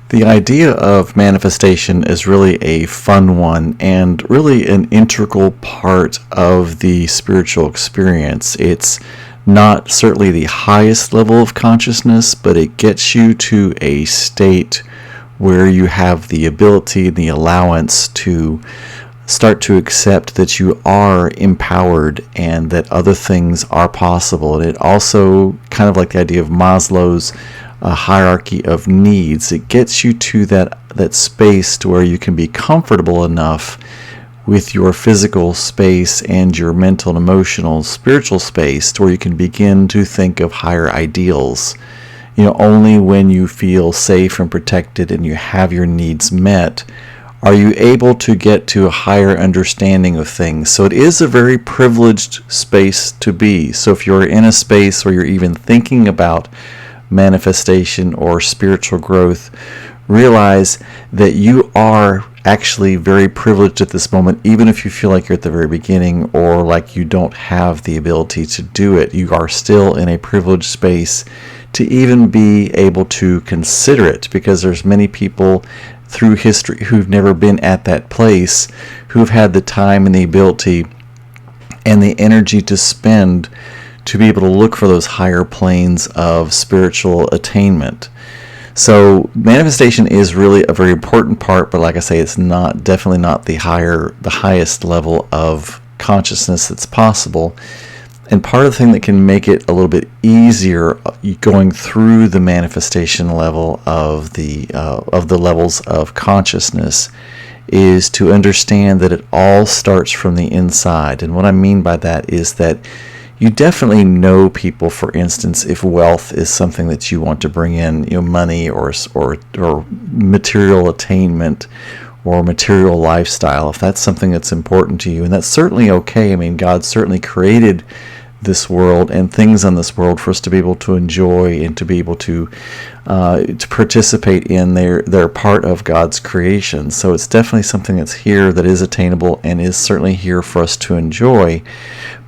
The idea of manifestation is really a fun one and really an integral part of the spiritual experience. It's not certainly the highest level of consciousness, but it gets you to a state where you have the ability and the allowance to start to accept that you are empowered and that other things are possible. And it also, kind of like the idea of Maslow's hierarchy of needs, it gets you to that space to where you can be comfortable enough with your physical space and your mental and emotional spiritual space to where you can begin to think of higher ideals. Only when you feel safe and protected and you have your needs met are you able to get to a higher understanding of things. So it is a very privileged space to be. So if you're in a space where you're even thinking about manifestation or spiritual growth, realize that you are actually very privileged at this moment, even if you feel like you're at the very beginning or like you don't have the ability to do it. You are still in a privileged space to even be able to consider it, because there's many people through history who've never been at that place, who've had the time and the ability and the energy to spend to be able to look for those higher planes of spiritual attainment. So manifestation is really a very important part, but like I say, it's definitely not the highest level of consciousness that's possible. And part of the thing that can make it a little bit easier going through the manifestation level of the levels of consciousness is to understand that it all starts from the inside. And what I mean by that is that you definitely know people, for instance, if wealth is something that you want to bring in, money or material attainment or material lifestyle, if that's something that's important to you, and that's certainly okay. I mean, God certainly created this world and things on this world for us to be able to enjoy and to be able to participate in. They're part of God's creation. So it's definitely something that's here that is attainable and is certainly here for us to enjoy.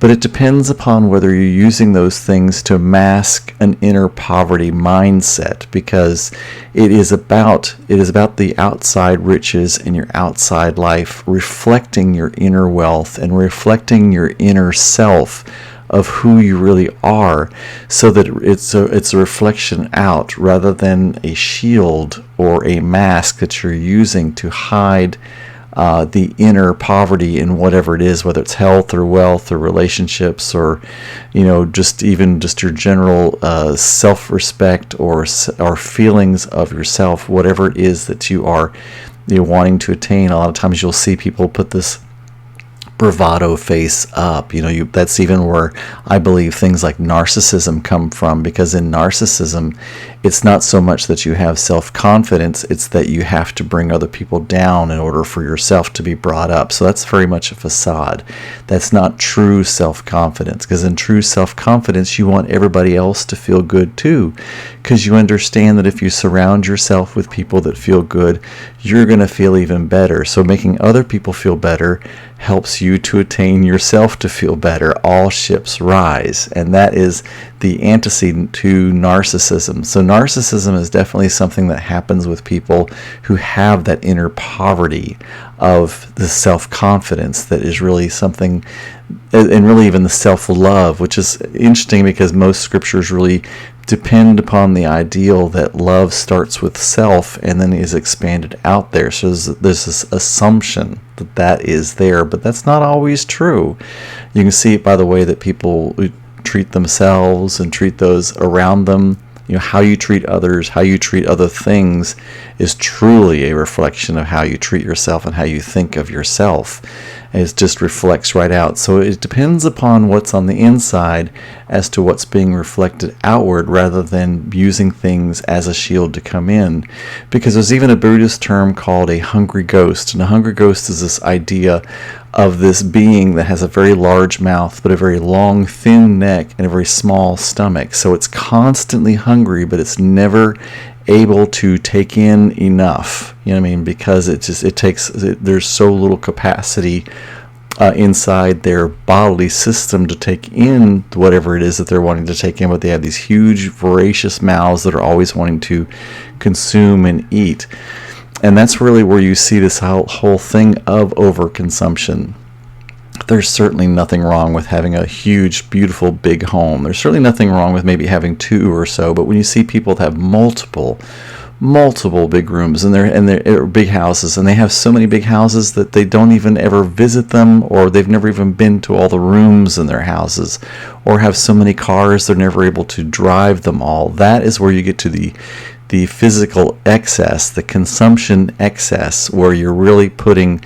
But it depends upon whether you're using those things to mask an inner poverty mindset, because it is about the outside riches and your outside life reflecting your inner wealth and reflecting your inner self of who you really are, so that it's a reflection out rather than a shield or a mask that you're using to hide the inner poverty in whatever it is, whether it's health or wealth or relationships or just your general self-respect or feelings of yourself, whatever it is that you are wanting to attain. A lot of times you'll see people put this bravado face up. That's even where I believe things like narcissism come from, because in narcissism, it's not so much that you have self-confidence, it's that you have to bring other people down in order for yourself to be brought up. So that's very much a facade. That's not true self-confidence, because in true self-confidence, you want everybody else to feel good too, because you understand that if you surround yourself with people that feel good, you're going to feel even better. So making other people feel better helps you to attain yourself to feel better. All ships rise, and that is the antecedent to narcissism. So narcissism is definitely something that happens with people who have that inner poverty of the self-confidence that is really something, and really even the self-love, which is interesting because most scriptures really depend upon the ideal that love starts with self and then is expanded out there. So there's this assumption that is there, but that's not always true. You can see it by the way that people treat themselves and treat those around them. How you treat others, how you treat other things is truly a reflection of how you treat yourself and how you think of yourself. It just reflects right out. So it depends upon what's on the inside as to what's being reflected outward, rather than using things as a shield to come in. Because there's even a Buddhist term called a hungry ghost. And a hungry ghost is this idea of this being that has a very large mouth, but a very long, thin neck and a very small stomach. So it's constantly hungry, but it's never able to take in enough, because there's so little capacity inside their bodily system to take in whatever it is that they're wanting to take in, but they have these huge voracious mouths that are always wanting to consume and eat. And that's really where you see this whole thing of overconsumption. There's certainly nothing wrong with having a huge, beautiful, big home. There's certainly nothing wrong with maybe having two or so, but when you see people that have multiple big rooms and they're big houses, and they have so many big houses that they don't even ever visit them, or they've never even been to all the rooms in their houses, or have so many cars they're never able to drive them all. That is where you get to the physical excess, the consumption excess, where you're really putting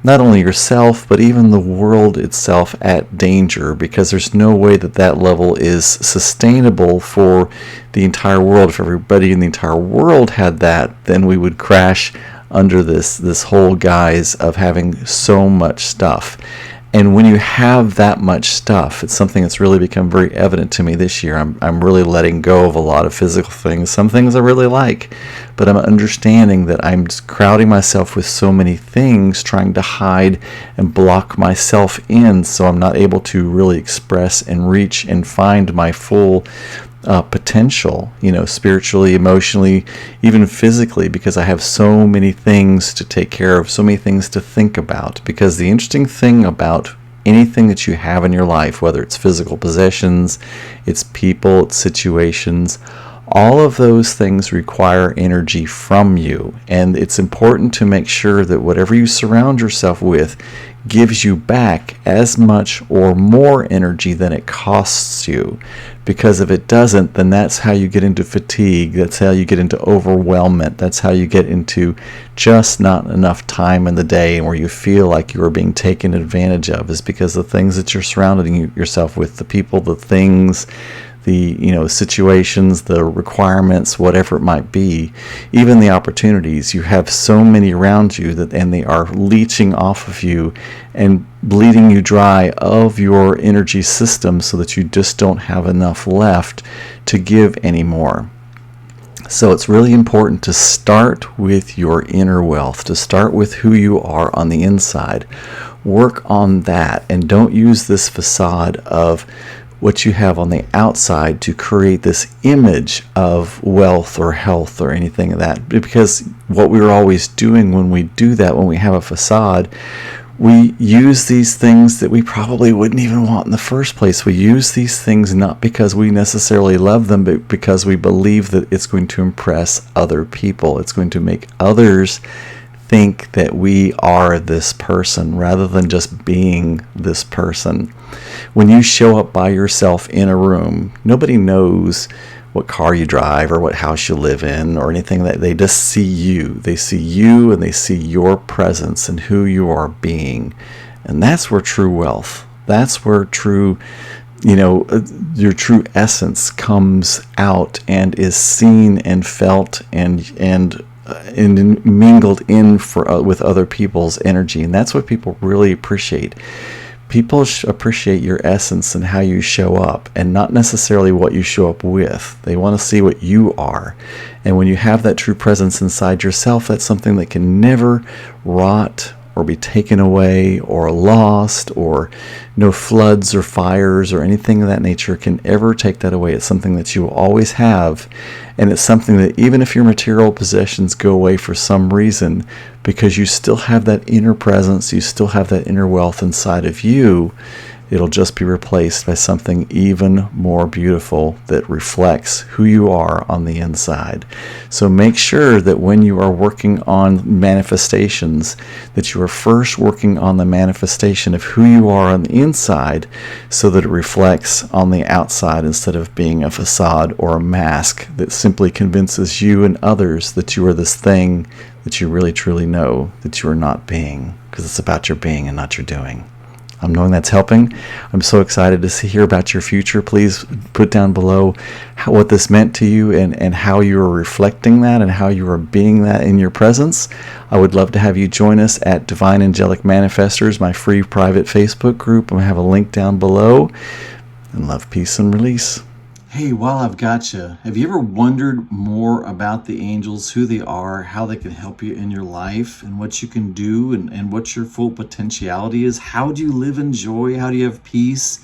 not only yourself, but even the world itself at danger, because there's no way that level is sustainable for the entire world. If everybody in the entire world had that, then we would crash under this whole guise of having so much stuff. And when you have that much stuff, it's something that's really become very evident to me this year. I'm really letting go of a lot of physical things. Some things I really like, but I'm understanding that I'm just crowding myself with so many things, trying to hide and block myself in, so I'm not able to really express and reach and find my full potential, spiritually, emotionally, even physically, because I have so many things to take care of, so many things to think about. Because the interesting thing about anything that you have in your life, whether it's physical possessions, it's people, it's situations, all of those things require energy from you. And it's important to make sure that whatever you surround yourself with gives you back as much or more energy than it costs you. Because if it doesn't, then that's how you get into fatigue. That's how you get into overwhelmment. That's how you get into just not enough time in the day, and where you feel like you are being taken advantage of, is because the things that you're surrounding yourself with, the people, the things, the situations, the requirements, whatever it might be, even the opportunities, you have so many around you and they are leeching off of you and bleeding you dry of your energy system, so that you just don't have enough left to give anymore. So it's really important to start with your inner wealth, to start with who you are on the inside. Work on that, and don't use this facade of what you have on the outside to create this image of wealth or health or anything of that. Because what we're always doing when we do that, when we have a facade, we use these things that we probably wouldn't even want in the first place. We use these things not because we necessarily love them, but because we believe that it's going to impress other people. It's going to make others think that we are this person rather than just being this person. When you show up by yourself in a room, nobody knows what car you drive or what house you live in or anything. That they just see you. They see you, and they see your presence and who you are being. And that's where true wealth, that's where true, your true essence comes out and is seen and felt and mingled in with other people's energy. And that's what people really appreciate. People appreciate your essence and how you show up, and not necessarily what you show up with. They want to see what you are. And when you have that true presence inside yourself, that's something that can never rot or be taken away or lost, or no floods or fires or anything of that nature can ever take that away. It's something that you will always have, and it's something that even if your material possessions go away for some reason, because you still have that inner presence, you still have that inner wealth inside of you, it'll just be replaced by something even more beautiful that reflects who you are on the inside. So make sure that when you are working on manifestations, that you are first working on the manifestation of who you are on the inside, so that it reflects on the outside, instead of being a facade or a mask that simply convinces you and others that you are this thing that you really truly know that you are not being, because it's about your being and not your doing. I'm knowing that's helping. I'm so excited to hear about your future. Please put down below what this meant to you, and how you are reflecting that and how you are being that in your presence. I would love to have you join us at Divine Angelic Manifestors, my free private Facebook group. I'm going to have a link down below. And love, peace, and release. Hey, while I've got you, have you ever wondered more about the angels, who they are, how they can help you in your life, and what you can do, and what your full potentiality is? How do you live in joy? How do you have peace?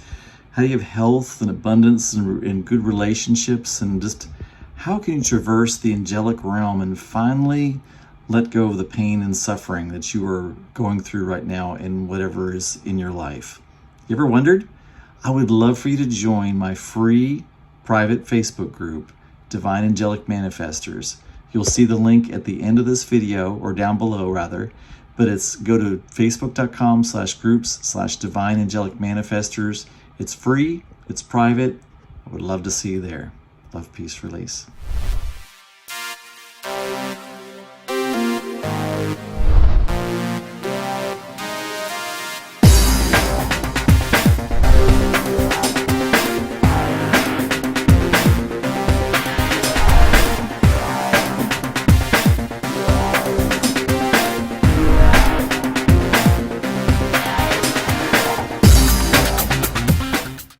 How do you have health and abundance and good relationships? And just how can you traverse the angelic realm and finally let go of the pain and suffering that you are going through right now in whatever is in your life? You ever wondered? I would love for you to join my free private Facebook group, Divine Angelic Manifestors. You'll see the link at the end of this video, or down below rather, but it's go to facebook.com/groups/Divine Angelic Manifestors. It's free, it's private. I would love to see you there. Love, peace, release.